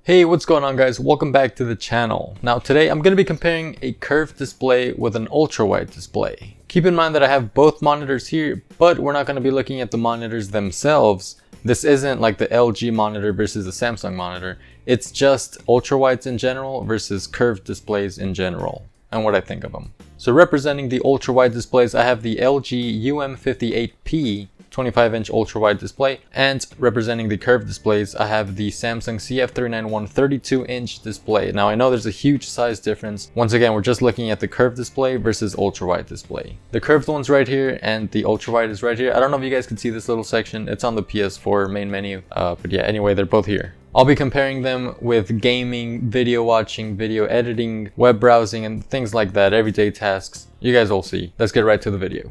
Hey, what's going on guys? Welcome back to the channel. Now today I'm going to be comparing a curved display with an ultra-wide display. Keep in mind that I have both monitors here, but we're not going to be looking at the monitors themselves. This isn't like the LG monitor versus the Samsung monitor. It's just ultra-wides in general versus curved displays in general, and what I think of them. So representing the ultra-wide displays, I have the LG UM58P 25-inch ultra-wide display, and representing the curved displays, I have the Samsung CF391 32-inch display. Now I know there's a huge size difference. Once again, we're just looking at the curved display versus ultra-wide display. The curved one's right here and the ultra-wide is right here. I don't know if you guys can see this little section. It's on the PS4 main menu, but yeah, anyway, they're both here. I'll be comparing them with gaming, video watching, video editing, web browsing, and things like that, everyday tasks. You guys will see. Let's get right to the video.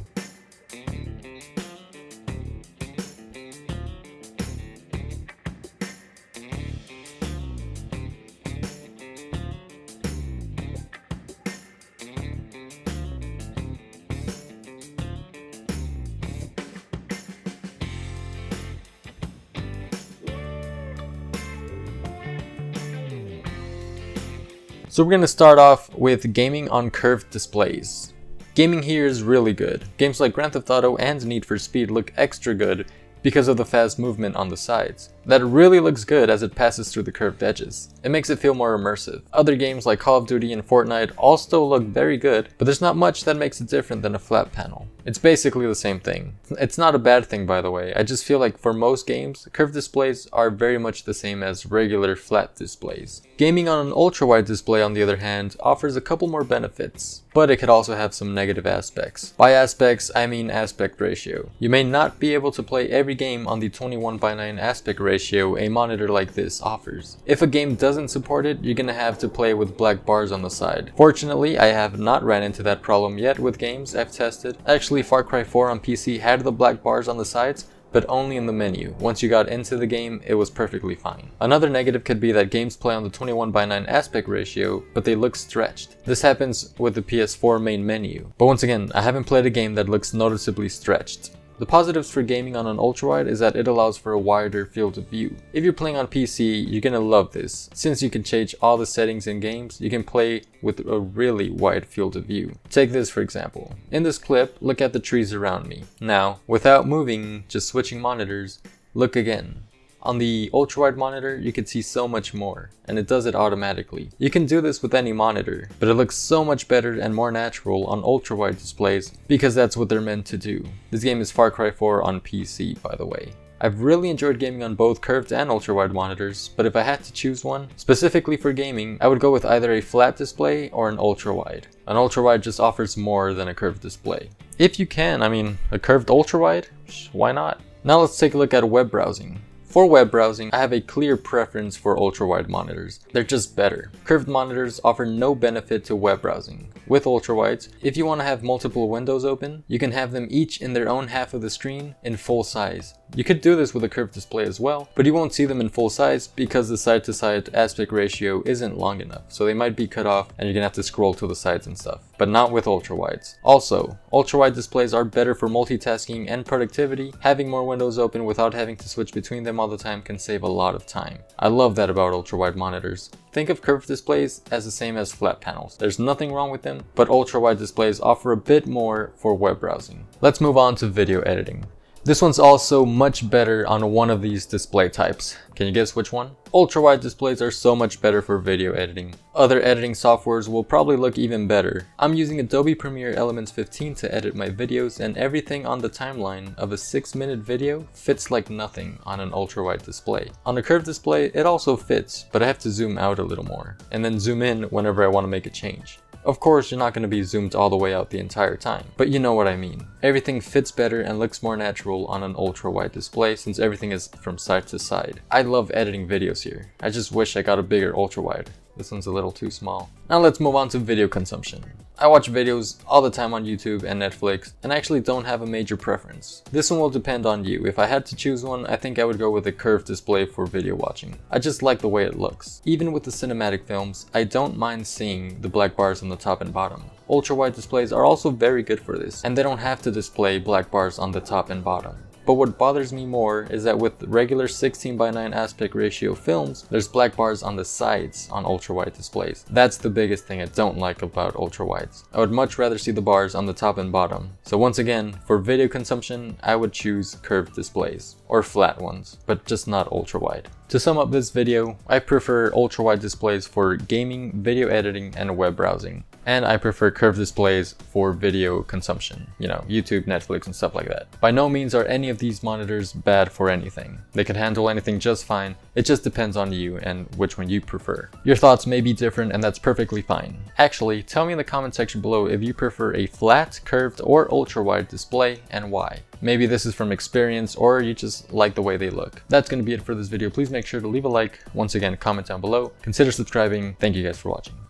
So we're going to start off with gaming on curved displays. Gaming here is really good. Games like Grand Theft Auto and Need for Speed look extra good because of the fast movement on the sides. That really looks good as it passes through the curved edges. It makes it feel more immersive. Other games like Call of Duty and FortNite all still look very good, but there's not much that makes it different than a flat panel. It's basically the same thing. It's not a bad thing, by the way. I just feel like for most games, curved displays are very much the same as regular flat displays. Gaming on an ultra-wide display, on the other hand, offers a couple more benefits, but it could also have some negative aspects. By aspects, I mean aspect ratio. You may not be able to play every game on the 21:9 aspect ratio a monitor like this offers. If a game doesn't support it, you're gonna have to play with black bars on the side. Fortunately, I have not ran into that problem yet with games I've tested. Actually, Far Cry 4 on PC had the black bars on the sides, but only in the menu. Once you got into the game, it was perfectly fine. Another negative could be that games play on the 21:9 aspect ratio, but they look stretched. This happens with the PS4 main menu. But once again, I haven't played a game that looks noticeably stretched. The positives for gaming on an ultrawide is that it allows for a wider field of view. If you're playing on PC, you're gonna love this. Since you can change all the settings in games, you can play with a really wide field of view. Take this for example. In this clip, look at the trees around me. Now, without moving, just switching monitors, look again. On the ultrawide monitor, you can see so much more, and it does it automatically. You can do this with any monitor, but it looks so much better and more natural on ultrawide displays because that's what they're meant to do. This game is Far Cry 4 on PC, by the way. I've really enjoyed gaming on both curved and ultrawide monitors, but if I had to choose one, specifically for gaming, I would go with either a flat display or an ultrawide. An ultrawide just offers more than a curved display. If you can, a curved ultrawide? Why not? Now let's take a look at web browsing. For web browsing, I have a clear preference for ultra-wide monitors. They're just better. Curved monitors offer no benefit to web browsing. With ultrawides, if you want to have multiple windows open, you can have them each in their own half of the screen in full size. You could do this with a curved display as well, but you won't see them in full size because the side-to-side aspect ratio isn't long enough, so they might be cut off and you're gonna have to scroll to the sides and stuff, but not with ultrawides. Also, ultrawide displays are better for multitasking and productivity. Having more windows open without having to switch between them all the time can save a lot of time. I love that about ultrawide monitors. Think of curved displays as the same as flat panels. There's nothing wrong with them, but ultrawide displays offer a bit more for web browsing. Let's move on to video editing. This one's also much better on one of these display types. Can you guess which one? Ultrawide displays are so much better for video editing. Other editing softwares will probably look even better. I'm using Adobe Premiere Elements 15 to edit my videos, and everything on the timeline of a 6-minute video fits like nothing on an ultrawide display. On a curved display, it also fits, but I have to zoom out a little more, and then zoom in whenever I want to make a change. Of course, you're not going to be zoomed all the way out the entire time, but you know what I mean. Everything fits better and looks more natural on an ultra-wide display since everything is from side to side. I love editing videos here. I just wish I got a bigger ultra-wide. This one's a little too small. Now let's move on to video consumption. I watch videos all the time on YouTube and Netflix, and I actually don't have a major preference. This one will depend on you. If I had to choose one, I think I would go with a curved display for video watching. I just like the way it looks. Even with the cinematic films, I don't mind seeing the black bars on the top and bottom. Ultra-wide displays are also very good for this, and they don't have to display black bars on the top and bottom. But what bothers me more is that with regular 16:9 aspect ratio films, there's black bars on the sides on ultrawide displays. That's the biggest thing I don't like about ultrawides. I would much rather see the bars on the top and bottom. So once again, for video consumption, I would choose curved displays, or flat ones, but just not ultrawide. To sum up this video, I prefer ultrawide displays for gaming, video editing, and web browsing. And I prefer curved displays for video consumption, you know, YouTube, Netflix, and stuff like that. By no means are any of these monitors bad for anything. They can handle anything just fine. It just depends on you and which one you prefer. Your thoughts may be different, and that's perfectly fine. Actually, tell me in the comment section below if you prefer a flat, curved, or ultrawide display and why. Maybe this is from experience, or you just like the way they look. That's going to be it for this video. Please make sure to leave a like. Once again, comment down below. Consider subscribing. Thank you guys for watching.